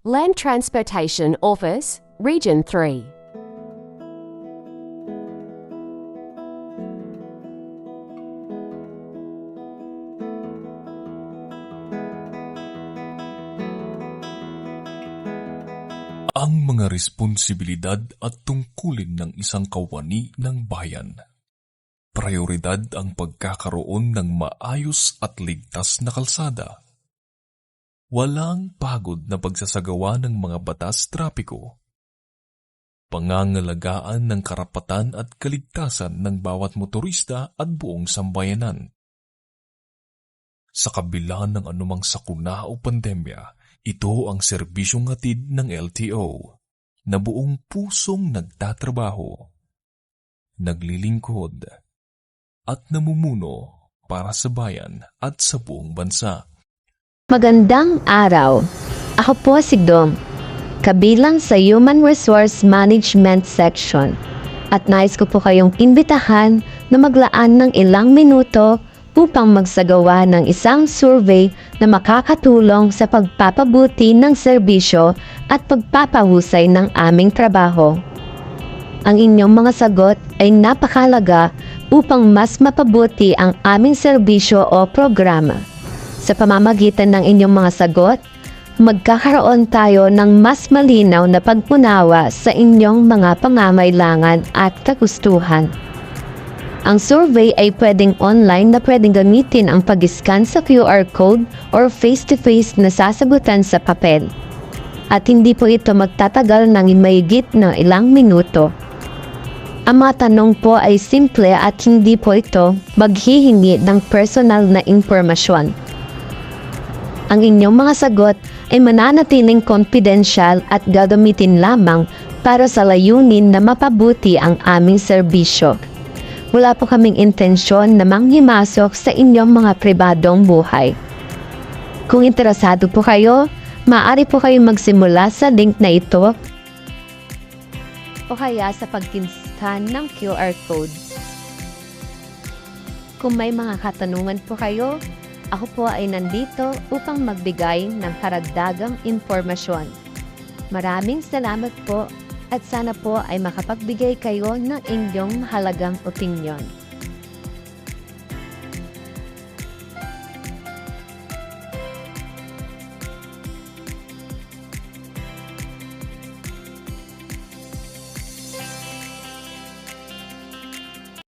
Land Transportation Office, Region 3. Ang mga responsibilidad at tungkulin ng isang kawani ng bayan. Prioridad ang pagkakaroon ng maayos at ligtas na kalsada. Walang pagod na pagsasagawa ng mga batas trapiko. Pangangalagaan ng karapatan at kaligtasan ng bawat motorista at buong sambayanan. Sa kabila ng anumang sakuna o pandemya, ito ang serbisyong hatid ng LTO na buong pusong nagtatrabaho, naglilingkod, at namumuno para sa bayan at sa buong bansa. Magandang araw! Ako po si Dom, kabilang sa Human Resource Management Section, at nais ko po kayong imbitahan na maglaan ng ilang minuto upang magsagawa ng isang survey na makakatulong sa pagpapabuti ng serbisyo at pagpapahusay ng aming trabaho. Ang inyong mga sagot ay napakahalaga upang mas mapabuti ang aming serbisyo o programa. Sa pamamagitan ng inyong mga sagot, magkakaroon tayo ng mas malinaw na pag-unawa sa inyong mga pangangailangan at kagustuhan. Ang survey ay pwedeng online na pwedeng gamitin ang pag-scan sa QR code or face-to-face na sasagutan sa papel. At hindi po ito magtatagal ng mahigit na ilang minuto. Ang mga tanong po ay simple at hindi po ito maghihingi ng personal na impormasyon. Ang inyong mga sagot ay mananatiling confidential at gagamitin lamang para sa layunin na mapabuti ang aming serbisyo. Wala po kaming intensyon na manghimasok sa inyong mga pribadong buhay. Kung interesado po kayo, maaari po kayong magsimula sa link na ito o kaya sa pag-scan ng QR code. Kung may mga katanungan po kayo, ako po ay nandito upang magbigay ng karagdagang impormasyon. Maraming salamat po at sana po ay makapagbigay kayo ng inyong mahalagang opinyon.